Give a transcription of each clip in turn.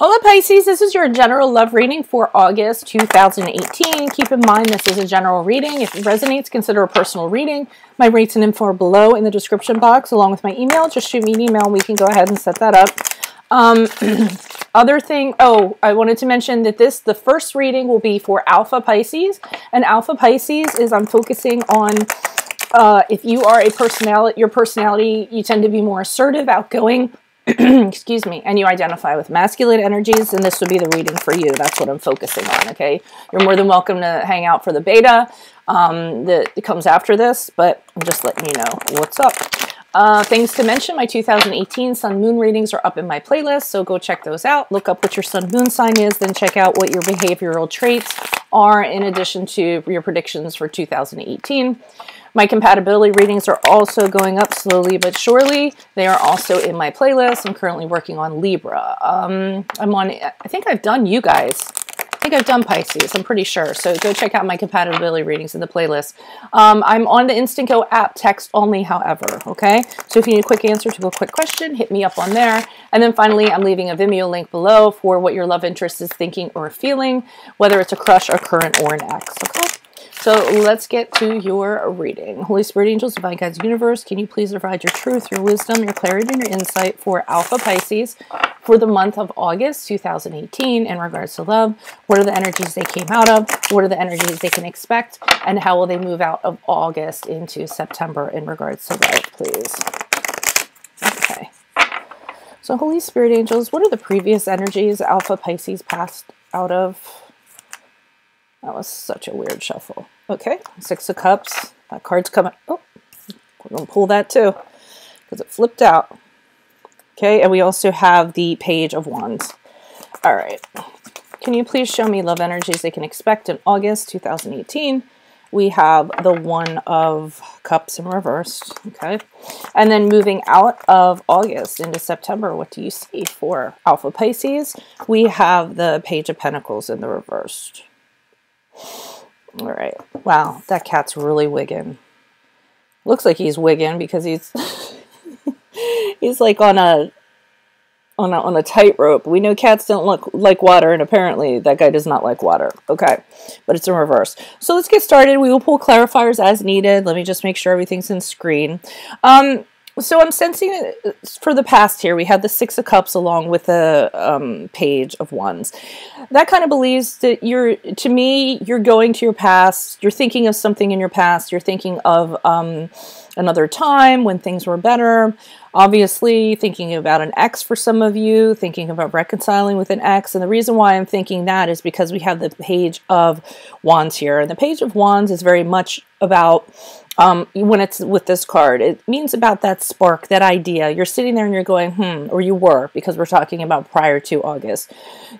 Hola Pisces, this is your general love reading for August 2018. Keep in mind this is a general reading. If it resonates, consider a personal reading. My rates and info are below in the description box along with my email. Just shoot me an email and we can go ahead and set that up. Other thing, I wanted to mention that the first reading will be for Alpha Pisces. And Alpha Pisces is I'm focusing on if you are a personality, your personality, you tend to be more assertive, outgoing, excuse me, and you identify with masculine energies, and this would be the reading for you. That's what I'm focusing on, okay? You're more than welcome to hang out for the beta that comes after this, but I'm just letting you know what's up. Things to mention, my 2018 Sun Moon readings are up in my playlist, so go check those out. Look up what your Sun Moon sign is, then check out what your behavioral traits are in addition to your predictions for 2018. My compatibility readings are also going up slowly but surely. They are also in my playlist. I'm currently working on Libra. I think I've done you guys. I think I've done Pisces, I'm pretty sure. So go check out my compatibility readings in the playlist. I'm on the Instant Go app, text only, however, okay? So if you need a quick answer to a quick question, hit me up on there. And then finally, I'm leaving a Vimeo link below for what your love interest is thinking or feeling, whether it's a crush, a current, or an ex, okay? So let's get to your reading. Holy Spirit, angels, divine guides, universe, can you please provide your truth, your wisdom, your clarity, and your insight for Alpha Pisces for the month of August 2018 in regards to love? What are the energies they came out of? What are the energies they can expect? And how will they move out of August into September in regards to love, please? Okay. So Holy Spirit, angels, what are the previous energies Alpha Pisces passed out of? That was such a weird shuffle. Okay, Six of Cups. That card's coming. Oh, we're going to pull that too because it flipped out. Okay, and we also have the Page of Wands. All right. Can you please show me love energies they can expect in August 2018? We have the One of Cups in reversed. Okay. And then moving out of August into September, what do you see for Alpha Pisces? We have the Page of Pentacles in the reversed. All right. Wow, that cat's really wigging. Looks like he's wigging because he's he's like on a tightrope. We know cats don't look like water, and apparently that guy does not like water. Okay, but it's in reverse. So let's get started. We will pull clarifiers as needed. Let me just make sure everything's in screen. So I'm sensing for the past here, we had the Six of Cups along with the Page of Wands. That kind of believes that to me, you're going to your past, you're thinking of something in your past, you're thinking of another time when things were better. Obviously, thinking about an ex for some of you, thinking about reconciling with an ex. And the reason why I'm thinking that is because we have the Page of Wands here. And the Page of Wands is very much about when it's with this card, it means about that spark, that idea. You're sitting there and you're going, or you were, because we're talking about prior to August.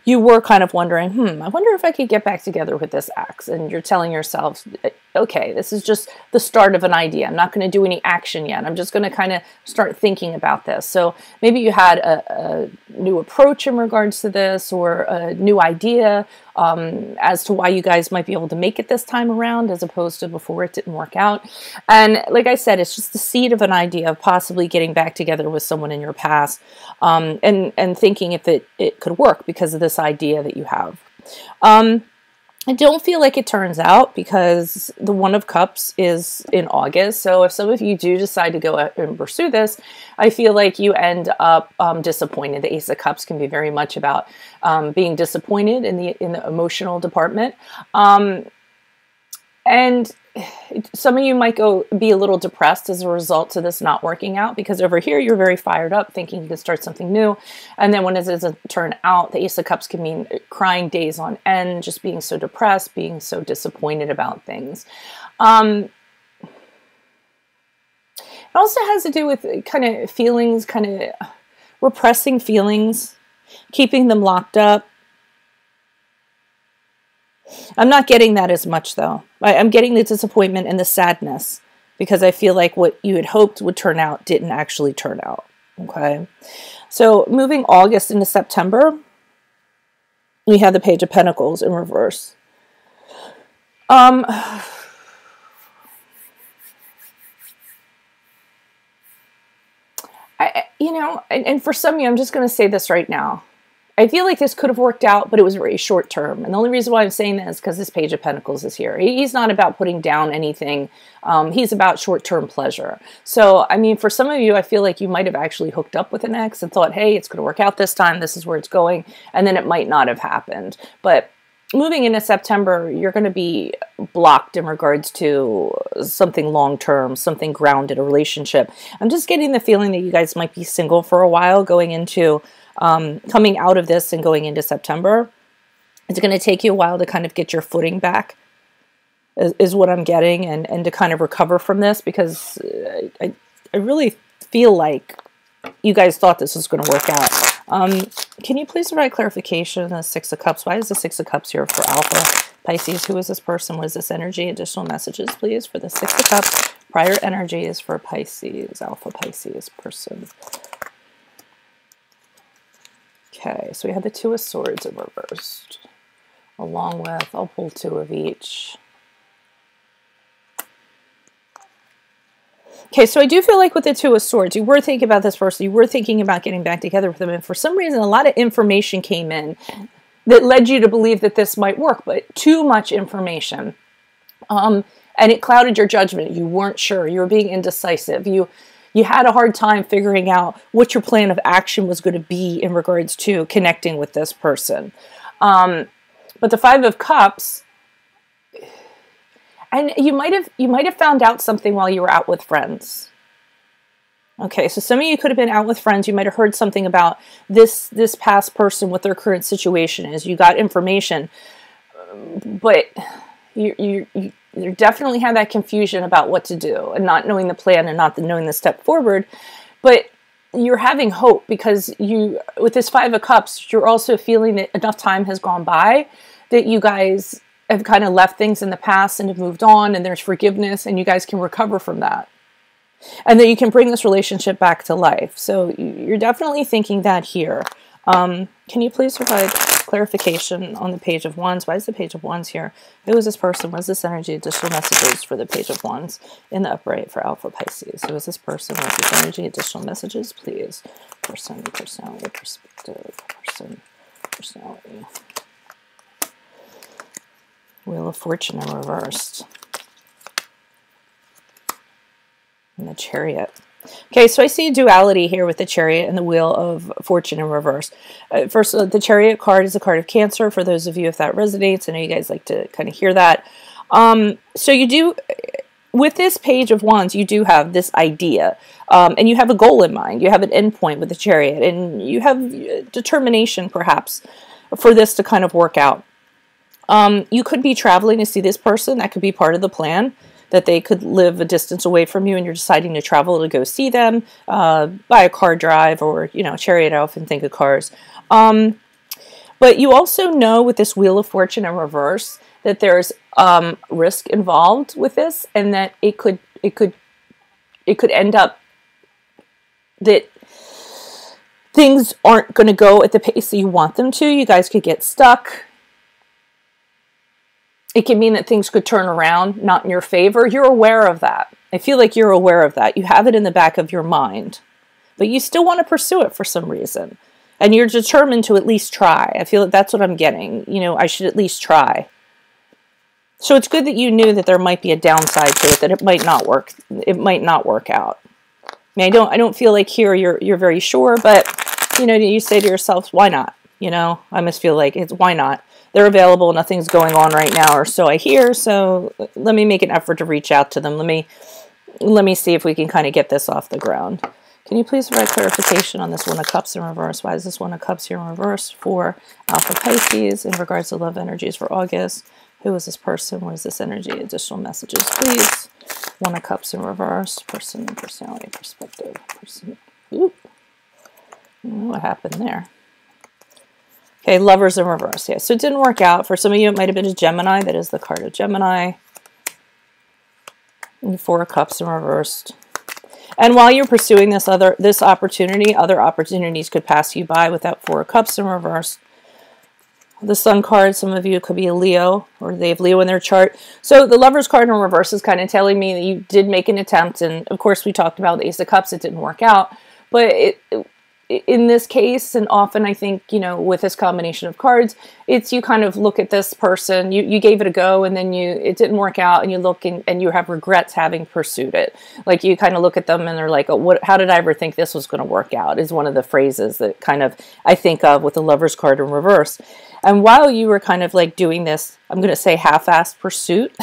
You were kind of wondering, I wonder if I could get back together with this ex. And you're telling yourself, okay, this is just the start of an idea. I'm not going to do any action yet. I'm just going to kind of start thinking about this. So maybe you had a new approach in regards to this, or a new idea as to why you guys might be able to make it this time around as opposed to before it didn't work out. And like I said, it's just the seed of an idea of possibly getting back together with someone in your past and thinking if it could work because of this idea that you have. I don't feel like it turns out because the One of Cups is in August. So if some of you do decide to go out and pursue this, I feel like you end up disappointed. The Ace of Cups can be very much about being disappointed in the emotional department. And some of you might be a little depressed as a result to this not working out, because over here you're very fired up thinking you can start something new, and then when it doesn't turn out, the Ace of Cups can mean crying days on end, just being so depressed, being so disappointed about things. It also has to do with kind of feelings, kind of repressing feelings, keeping them locked up. I'm not getting that as much, though. I'm getting the disappointment and the sadness because I feel like what you had hoped would turn out didn't actually turn out. Okay. So moving August into September, we have the Page of Pentacles in reverse. You know, and for some of you, I'm just going to say this right now. I feel like this could have worked out, but it was very short term. And the only reason why I'm saying that is because this Page of Pentacles is here. He's not about putting down anything. He's about short-term pleasure. So, I mean, for some of you, I feel like you might have actually hooked up with an ex and thought, hey, it's going to work out this time. This is where it's going. And then it might not have happened. But moving into September, you're going to be blocked in regards to something long-term, something grounded, a relationship. I'm just getting the feeling that you guys might be single for a while going into, coming out of this and going into September. It's going to take you a while to kind of get your footing back, is what I'm getting, and to kind of recover from this, because I really feel like you guys thought this was going to work out. Can you please provide clarification on the Six of Cups? Why is the Six of Cups here for Alpha Pisces? Who is this person? What is this energy? Additional messages, please, for the Six of Cups. Prior energy is for Pisces, Alpha Pisces person. Okay, so we have the Two of Swords in reversed, along with, I'll pull two of each. Okay, so I do feel like with the Two of Swords, you were thinking about this person, you were thinking about getting back together with them, and for some reason, a lot of information came in that led you to believe that this might work, but too much information. And it clouded your judgment. You weren't sure. You were being indecisive. You had a hard time figuring out what your plan of action was going to be in regards to connecting with this person. But the Five of Cups, and you might have found out something while you were out with friends. Okay, so some of you could have been out with friends. You might have heard something about this past person, what their current situation is. You got information, but you definitely had that confusion about what to do and not knowing the plan and not knowing the step forward. But you're having hope because with this Five of Cups, you're also feeling that enough time has gone by that you guys have kind of left things in the past and have moved on, and there's forgiveness, and you guys can recover from that. And then you can bring this relationship back to life. So you're definitely thinking that here. Can you please provide clarification on the Page of Wands? Why is the Page of Wands here? Who is this person? What is this energy? Additional messages for the Page of Wands in the upright for Alpha Pisces. Who is this person? What is this energy? Additional messages, please. Person, personality, perspective, person, personality. Wheel of Fortune in reversed. And the Chariot. Okay, so I see a duality here with the Chariot and the Wheel of Fortune in reverse. First, the Chariot card is a card of Cancer. For those of you, if that resonates, I know you guys like to kind of hear that. So you do, with this Page of Wands, you do have this idea, and you have a goal in mind. You have an endpoint with the Chariot, and you have determination, perhaps, for this to kind of work out. You could be traveling to see this person. That could be part of the plan, that they could live a distance away from you and you're deciding to travel to go see them, by a car drive, or, you know, Chariot, I often think of cars. But you also know with this Wheel of Fortune in reverse that there's risk involved with this, and that it could end up that things aren't going to go at the pace that you want them to. You guys could get stuck. It can mean that things could turn around, not in your favor. You're aware of that. I feel like you're aware of that. You have it in the back of your mind, but you still want to pursue it for some reason. And you're determined to at least try. I feel like that's what I'm getting. You know, I should at least try. So it's good that you knew that there might be a downside to it, that it might not work. It might not work out. I mean, I don't feel like here you're very sure, but, you know, you say to yourself, why not? You know, I must feel like it's why not? They're available. Nothing's going on right now, or so I hear. So let me make an effort to reach out to them. Let me see if we can kind of get this off the ground. Can you please provide clarification on this One of Cups in reverse? Why is this One of Cups here in reverse for Alpha Pisces in regards to love energies for August? Who is this person? What is this energy? Additional messages, please. One of Cups in reverse. Person, personality, perspective. Person. Oop. What happened there? Okay, Lovers in reverse. Yeah, so it didn't work out. For some of you, it might have been a Gemini. That is the card of Gemini. And Four of Cups in reversed. And while you're pursuing this opportunity, other opportunities could pass you by without Four of Cups in reverse. The Sun card, some of you could be a Leo, or they have Leo in their chart. So the Lovers card in reverse is kind of telling me that you did make an attempt. And of course, we talked about the Ace of Cups. It didn't work out. But in this case, and often I think, you know, with this combination of cards, it's you kind of look at this person, you gave it a go, and then it didn't work out, and you look and you have regrets having pursued it. Like you kind of look at them and they're like, oh, how did I ever think this was going to work out, is one of the phrases that kind of I think of with the Lover's card in reverse. And while you were kind of like doing this, I'm going to say half-assed pursuit,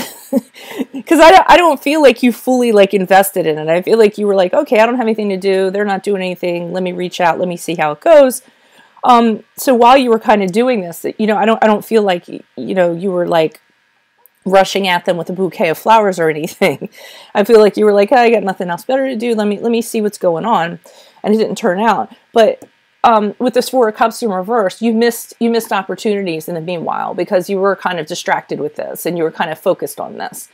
because I don't feel like you fully like invested in it. I feel like you were like, okay, I don't have anything to do. They're not doing anything. Let me reach out. Let me see how it goes. So while you were kind of doing this, you know, I don't feel like, you know, you were like rushing at them with a bouquet of flowers or anything. I feel like you were like, oh, I got nothing else better to do. Let me see what's going on. And it didn't turn out. But with this Four of Cups in reverse, you missed opportunities in the meanwhile, because you were kind of distracted with this and you were kind of focused on this.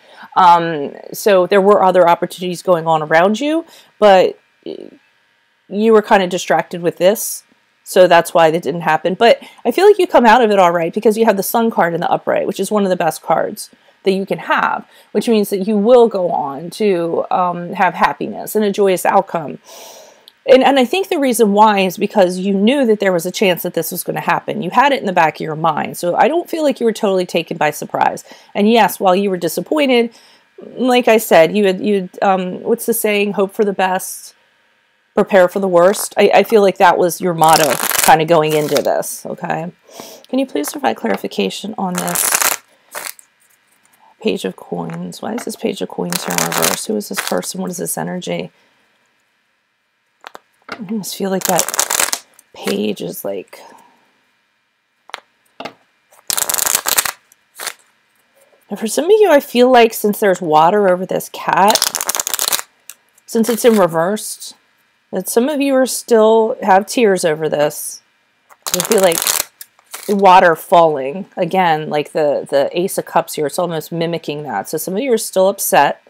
So there were other opportunities going on around you, but you were kind of distracted with this. So that's why that didn't happen. But I feel like you come out of it all right, because you have the Sun card in the upright, which is one of the best cards that you can have, which means that you will go on to have happiness and a joyous outcome. And I think the reason why is because you knew that there was a chance that this was going to happen. You had it in the back of your mind. So I don't feel like you were totally taken by surprise. And yes, while you were disappointed, like I said, you had what's the saying? Hope for the best, prepare for the worst. I feel like that was your motto kind of going into this, okay? Can you please provide clarification on this Page of Coins? Why is this Page of Coins here in reverse? Who is this person? What is this energy? I almost feel like that page is like... And for some of you, I feel like since there's water over this cat, since it's in reversed, that some of you are still have tears over this. I feel like water falling. Again, like the Ace of Cups here, it's almost mimicking that. So some of you are still upset,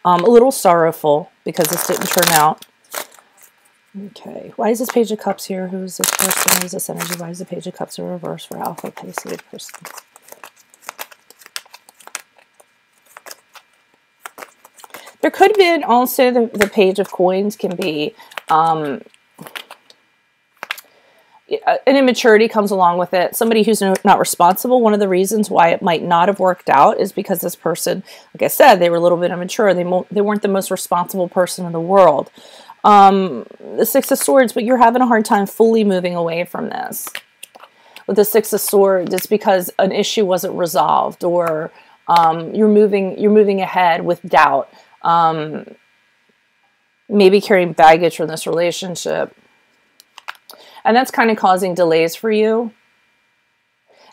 a little sorrowful because this didn't turn out. Okay, why is this Page of Cups here? Who is this person? Who is this energy? Why is the Page of Cups in reverse for Alpha Pisces person? There could have been also the Page of Coins can be an immaturity comes along with it. Somebody who's not responsible. One of the reasons why it might not have worked out is because this person, like I said, they were a little bit immature. They weren't the most responsible person in the world. The Six of Swords, but you're having a hard time fully moving away from this. With the Six of Swords, it's because an issue wasn't resolved, or you're moving ahead with doubt. Maybe carrying baggage from this relationship. And that's kind of causing delays for you.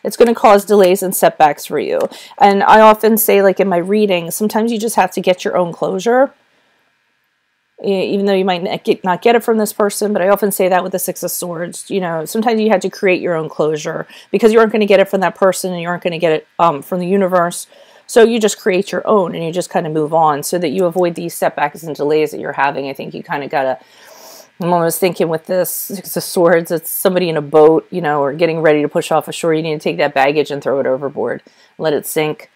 It's going to cause delays and setbacks for you. And I often say, like in my readings, sometimes you just have to get your own closure. Even though you might not get it from this person, but I often say that with the Six of Swords. You know, sometimes you had to create your own closure because you aren't going to get it from that person and you aren't going to get it from the universe. So you just create your own and you just kind of move on so that you avoid these setbacks and delays that you're having. I think you kind of got to, I'm almost thinking with this Six of Swords, it's somebody in a boat, you know, or getting ready to push off ashore. You need to take that baggage and throw it overboard, let it sink.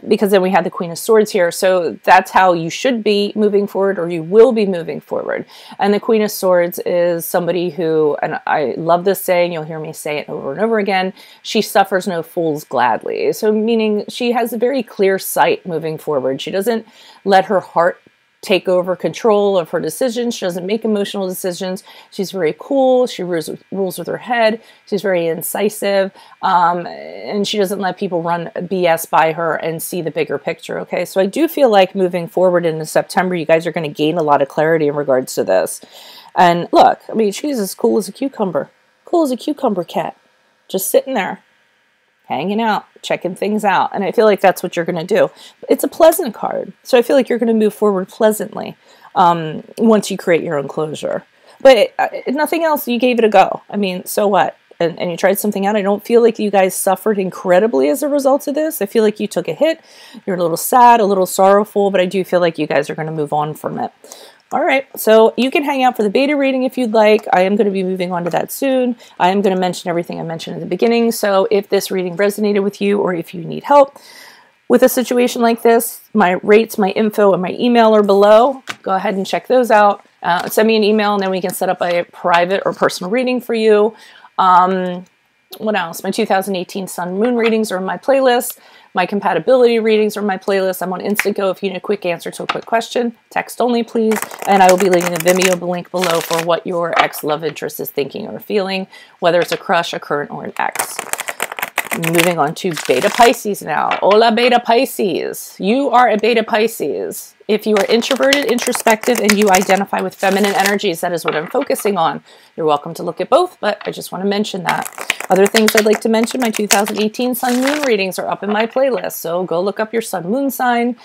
Because then we have the Queen of Swords here. So that's how you should be moving forward, or you will be moving forward. And the Queen of Swords is somebody who, and I love this saying, you'll hear me say it over and over again, she suffers no fools gladly. So meaning she has a very clear sight moving forward. She doesn't let her heart take over control of her decisions. She doesn't make emotional decisions. She's very cool. She rules with her head. She's very incisive. And she doesn't let people run BS by her and see the bigger picture. Okay, so I do feel like moving forward into September, you guys are going to gain a lot of clarity in regards to this. And look, I mean, she's as cool as a cucumber. Cool as a cucumber cat. Just sitting there, hanging out, checking things out. And I feel like that's what you're going to do. It's a pleasant card. So I feel like you're going to move forward pleasantly once you create your own closure. But nothing else, you gave it a go. I mean, so what? And you tried something out. I don't feel like you guys suffered incredibly as a result of this. I feel like you took a hit. You're a little sad, a little sorrowful, but I do feel like you guys are going to move on from it. All right, so you can hang out for the beta reading if you'd like. I am going to be moving on to that soon. I am going to mention everything I mentioned at the beginning. So if this reading resonated with you, or if you need help with a situation like this, my rates, my info, and my email are below. Go ahead and check those out. Send me an email and then we can set up a private or personal reading for you. What else? My 2018 Sun Moon readings are in my playlist. My compatibility readings are in my playlist. I'm on Instant Go if you need a quick answer to a quick question. Text only, please. And I will be leaving a Vimeo link below for what your ex-love interest is thinking or feeling, whether it's a crush, a current, or an ex. Moving on to Beta Pisces now. Hola, Beta Pisces. You are a Beta Pisces. If you are introverted, introspective, and you identify with feminine energies, that is what I'm focusing on. You're welcome to look at both, but I just want to mention that. Other things I'd like to mention, my 2018 Sun Moon readings are up in my playlist, so go look up your Sun Moon sign.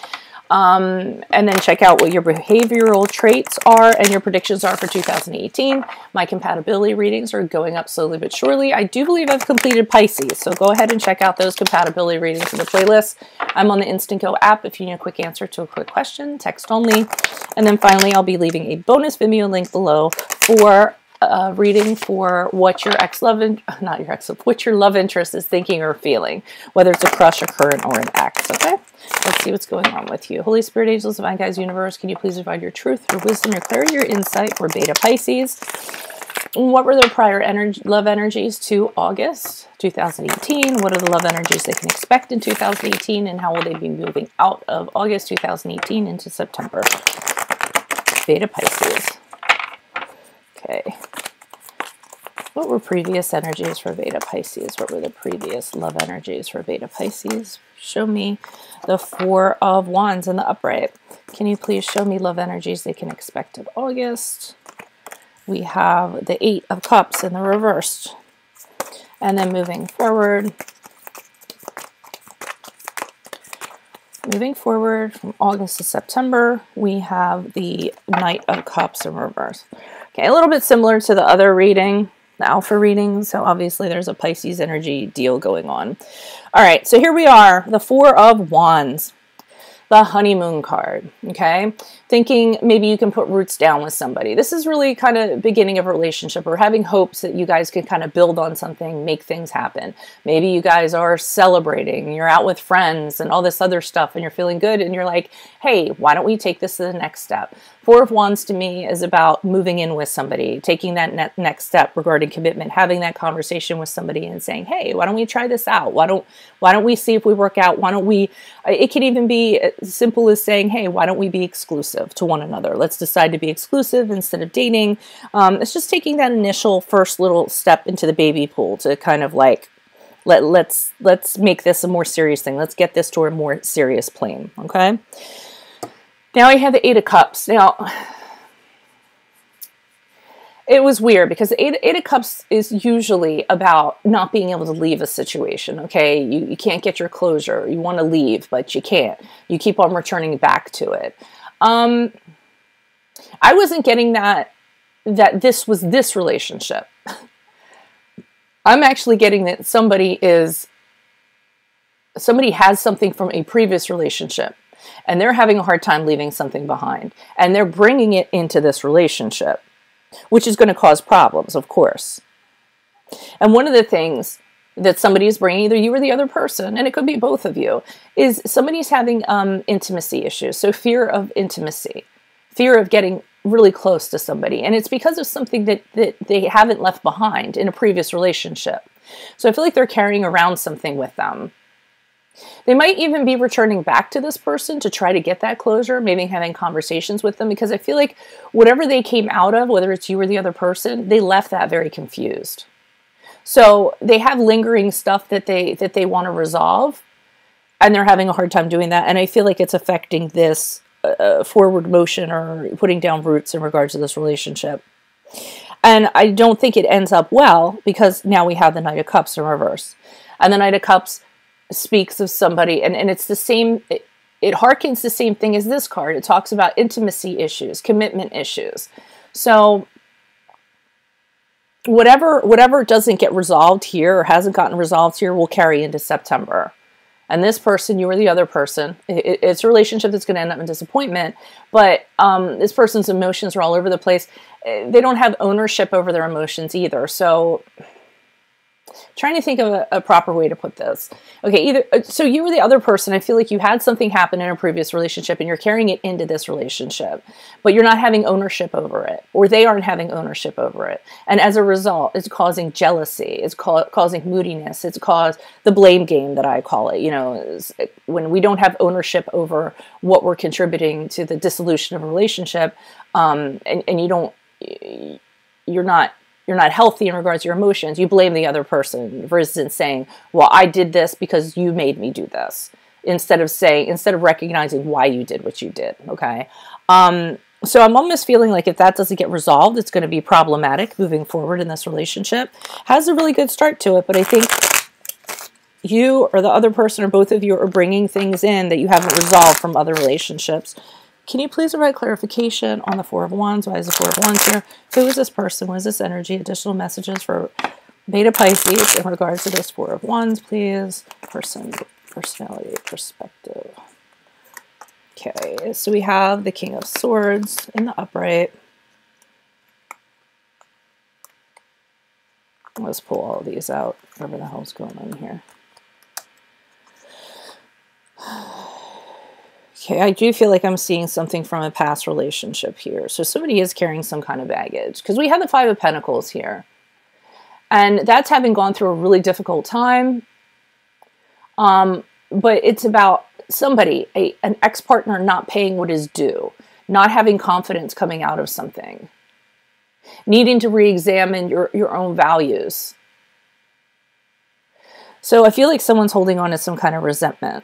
And then check out what your behavioral traits are and your predictions are for 2018. My compatibility readings are going up slowly but surely. I do believe I've completed Pisces, so go ahead and check out those compatibility readings in the playlist. I'm on the Instant Go app if you need a quick answer to a quick question, text only. And then finally, I'll be leaving a bonus Vimeo link below for reading for what your what your love interest is thinking or feeling, whether it's a crush, a current, or an ex. Okay, let's see what's going on with you. Holy Spirit, angels, divine guides, universe, can you please provide your truth, your wisdom, your clarity, your insight for Beta Pisces? What were their prior love energies to August 2018? What are the love energies they can expect in 2018, and how will they be moving out of August 2018 into September? Beta Pisces. Okay. What were previous energies for Beta Pisces? What were the previous love energies for Beta Pisces? Show me the Four of Wands in the upright. Can you please show me love energies they can expect in August? We have the Eight of Cups in the reversed. And then moving forward from August to September, we have the Knight of Cups in reverse. Okay, a little bit similar to the other reading, the alpha reading. So obviously there's a Pisces energy deal going on. All right, so here we are, the Four of Wands, the honeymoon card, okay? Thinking maybe you can put roots down with somebody. This is really kind of beginning of a relationship or having hopes that you guys can kind of build on something, make things happen. Maybe you guys are celebrating, you're out with friends and all this other stuff and you're feeling good and you're like, hey, why don't we take this to the next step? Four of Wands to me is about moving in with somebody, taking that next step regarding commitment, having that conversation with somebody and saying, hey, why don't we try this out? Why don't we see if we work out? Why don't we, it can even be as simple as saying, hey, why don't we be exclusive to one another? Let's decide to be exclusive instead of dating. It's just taking that initial first little step into the baby pool to kind of like, let's make this a more serious thing. Let's get this to a more serious plane, okay? Now I have the Eight of Cups. Now, it was weird because the Eight of Cups is usually about not being able to leave a situation, okay? You can't get your closure. You want to leave, but you can't. You keep on returning back to it. I wasn't getting that this was this relationship. I'm actually getting that somebody has something from a previous relationship. And they're having a hard time leaving something behind. And they're bringing it into this relationship, which is going to cause problems, of course. And one of the things that somebody is bringing, either you or the other person, and it could be both of you, is somebody's having intimacy issues. So fear of intimacy, fear of getting really close to somebody. And it's because of something that they haven't left behind in a previous relationship. So I feel like they're carrying around something with them. They might even be returning back to this person to try to get that closure, maybe having conversations with them, because I feel like whatever they came out of, whether it's you or the other person, they left that very confused. So they have lingering stuff that they want to resolve, and they're having a hard time doing that. And I feel like it's affecting this forward motion or putting down roots in regards to this relationship. And I don't think it ends up well because now we have the Knight of Cups in reverse. And the Knight of Cups speaks of somebody, and it's the same, it harkens the same thing as this card. It talks about intimacy issues, commitment issues. So whatever doesn't get resolved here or hasn't gotten resolved here will carry into September. And this person, you or the other person, it's a relationship that's going to end up in disappointment, but this person's emotions are all over the place. They don't have ownership over their emotions either. So trying to think of a proper way to put this. Okay, either so you were the other person. I feel like you had something happen in a previous relationship and you're carrying it into this relationship, but you're not having ownership over it, or they aren't having ownership over it. And as a result, it's causing jealousy, it's causing moodiness, it's caused the blame game that I call it, you know, when we don't have ownership over what we're contributing to the dissolution of a relationship, and you're not healthy in regards to your emotions. You blame the other person versus saying, well, I did this because you made me do this, instead of recognizing why you did what you did. Okay. So I'm almost feeling like if that doesn't get resolved, it's going to be problematic moving forward in this relationship. Has a really good start to it, but I think you or the other person or both of you are bringing things in that you haven't resolved from other relationships. Can you please provide clarification on the Four of Wands? Why is the Four of Wands here? Who is this person? What is this energy? Additional messages for Beta Pisces in regards to this Four of Wands, please. Person, personality, perspective. Okay, so we have the King of Swords in the upright. Let's pull all of these out. Whatever the hell's going on here. Okay, I do feel like I'm seeing something from a past relationship here. So somebody is carrying some kind of baggage. Because we have the Five of Pentacles here. And that's having gone through a really difficult time. But it's about somebody, an ex-partner not paying what is due. Not having confidence coming out of something. Needing to re-examine your own values. So I feel like someone's holding on to some kind of resentment.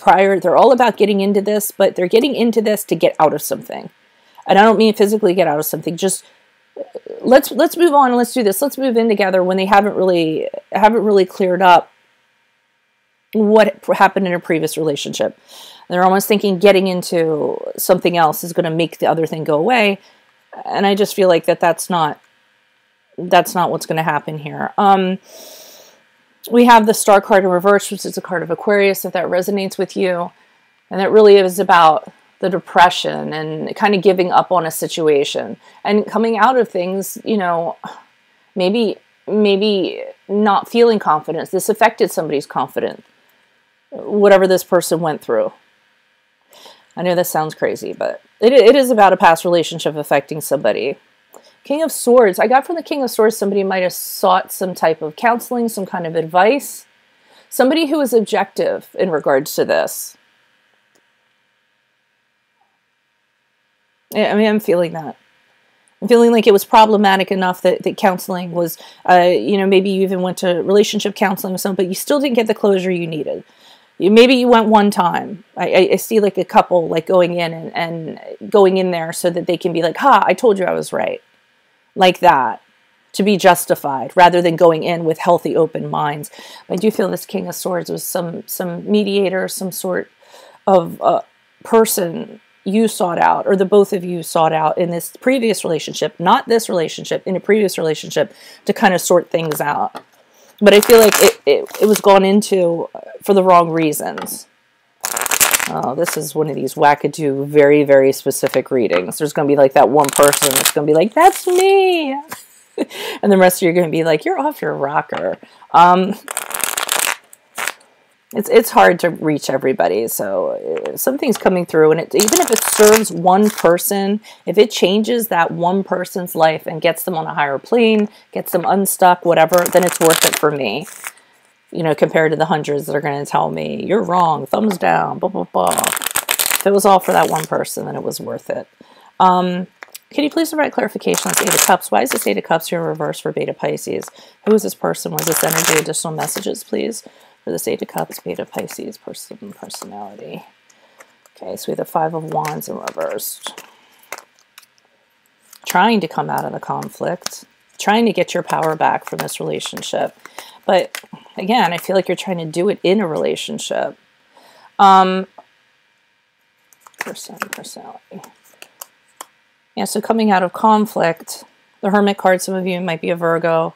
They're all about getting into this, but they're getting into this to get out of something. And I don't mean physically get out of something. Just let's move on and let's do this. Let's move in together when they haven't really cleared up what happened in a previous relationship. They're almost thinking getting into something else is going to make the other thing go away. And I just feel like that's not what's going to happen here. We have the Star card in reverse, which is a card of Aquarius, if that resonates with you. And that really is about the depression and kind of giving up on a situation and coming out of things, you know, maybe not feeling confidence. This affected somebody's confidence, whatever this person went through. I know this sounds crazy, but it is about a past relationship affecting somebody. King of Swords. I got from the King of Swords somebody might have sought some type of counseling, some kind of advice. Somebody who is objective in regards to this. I mean, I'm feeling that. I'm feeling like it was problematic enough that counseling was, you know, maybe you even went to relationship counseling with someone, but you still didn't get the closure you needed. Maybe you went one time. I see like a couple like going in and going in there so that they can be like, ha, I told you I was right. Like that, to be justified, rather than going in with healthy, open minds. I do feel this King of Swords was some mediator, some sort of person you sought out, or the both of you sought out in this previous relationship, not this relationship, in a previous relationship, to kind of sort things out. But I feel like it was gone into for the wrong reasons. Oh, this is one of these wackadoo, very, very specific readings. There's going to be like that one person that's going to be like, that's me. And the rest of you are going to be like, you're off your rocker. It's hard to reach everybody. So something's coming through. And even if it serves one person, if it changes that one person's life and gets them on a higher plane, gets them unstuck, whatever, then it's worth it for me. You know, compared to the hundreds that are going to tell me, you're wrong, thumbs down, blah, blah, blah. If it was all for that one person, then it was worth it. Can you please provide clarification on this Eight of Cups? Why is this Eight of Cups here in reverse for Beta Pisces? Who is this person? What is this energy? Additional messages, please, for this Eight of Cups, Beta Pisces, person, personality. Okay, so we have the Five of Wands in reverse. Trying to come out of the conflict. Trying to get your power back from this relationship. But again, I feel like you're trying to do it in a relationship. Personality. Yeah, so coming out of conflict, the Hermit card, some of you might be a Virgo.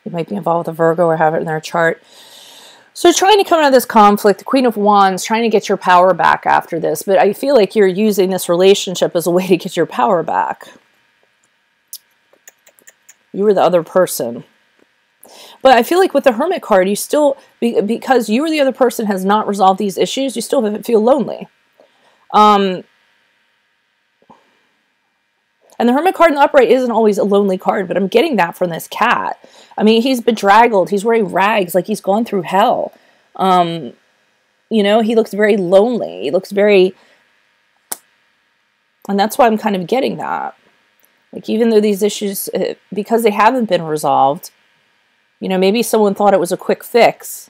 You might be involved with a Virgo or have it in their chart. So trying to come out of this conflict, the Queen of Wands, trying to get your power back after this. But I feel like you're using this relationship as a way to get your power back. You were the other person. But I feel like with the Hermit card, you still, because you or the other person has not resolved these issues, you still feel lonely. And the Hermit card in the upright isn't always a lonely card, but I'm getting that from this cat. I mean, he's bedraggled. He's wearing rags like he's gone through hell. You know, he looks very lonely. He looks very... And that's why I'm kind of getting that. Like, even though these issues, because they haven't been resolved, you know, maybe someone thought it was a quick fix,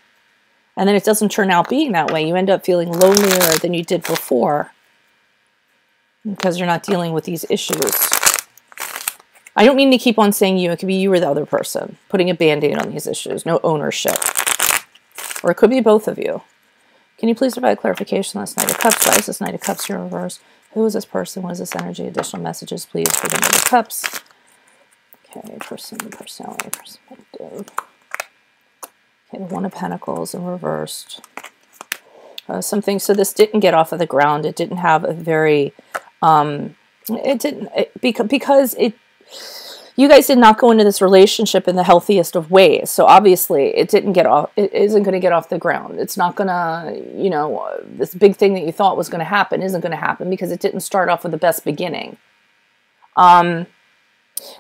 and then it doesn't turn out being that way. You end up feeling lonelier than you did before because you're not dealing with these issues. I don't mean to keep on saying you. It could be you or the other person putting a Band-Aid on these issues. No ownership. Or it could be both of you. Can you please provide clarification on this Knight of Cups? Why is this Knight of Cups here in reverse? Who is this person? What is this energy? Additional messages, please, for the Knight of Cups. Okay, person, personality, perspective. Okay, the One of Pentacles in reversed. Something, so this didn't get off of the ground. It didn't have a very, because you guys did not go into this relationship in the healthiest of ways. So obviously it didn't get off, it isn't going to get off the ground. It's not going to, you know, this big thing that you thought was going to happen isn't going to happen because it didn't start off with the best beginning. The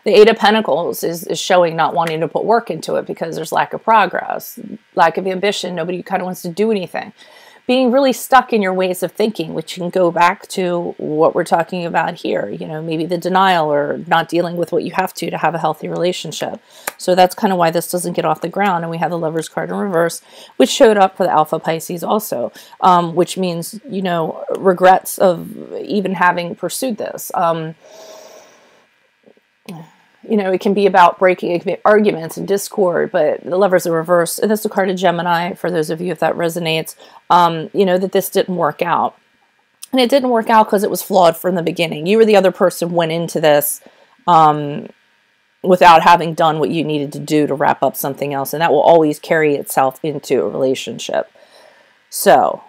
Eight of Pentacles is showing not wanting to put work into it because there's lack of progress, lack of ambition. Nobody kind of wants to do anything. Being really stuck in your ways of thinking, which can go back to what we're talking about here. You know, maybe the denial or not dealing with what you have to have a healthy relationship. So that's kind of why this doesn't get off the ground. And we have the Lovers card in reverse, which showed up for the Alpha Pisces also, which means, you know, regrets of even having pursued this. You know, it can be about breaking, it can be arguments and discord, but the Lovers are reversed. And that's the card of Gemini, for those of you if that resonates, you know, that this didn't work out. And it didn't work out because it was flawed from the beginning. You or the other person went into this without having done what you needed to do to wrap up something else. And that will always carry itself into a relationship. So,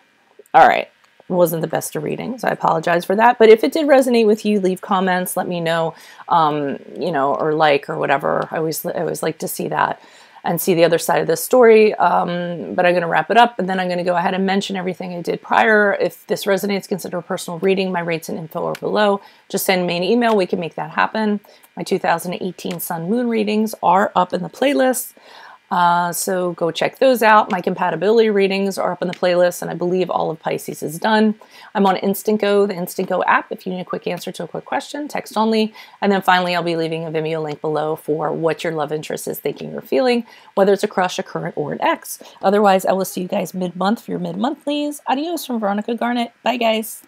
all right. It wasn't the best of readings. I apologize for that. But if it did resonate with you, leave comments. Let me know, you know, or like or whatever. I always like to see that and see the other side of this story. But I'm going to wrap it up, and then I'm going to go ahead and mention everything I did prior. If this resonates, consider a personal reading. My rates and info are below. Just send me an email. We can make that happen. My 2018 Sun Moon readings are up in the playlist. So go check those out. My compatibility readings are up in the playlist, and I believe all of Pisces is done. I'm on Instant Go, the Instant Go app. If you need a quick answer to a quick question, text only. And then finally, I'll be leaving a Vimeo link below for what your love interest is thinking or feeling, whether it's a crush, a current, or an ex. Otherwise, I will see you guys mid-month for your mid-monthlies. Adios from Veronica Garnet. Bye, guys.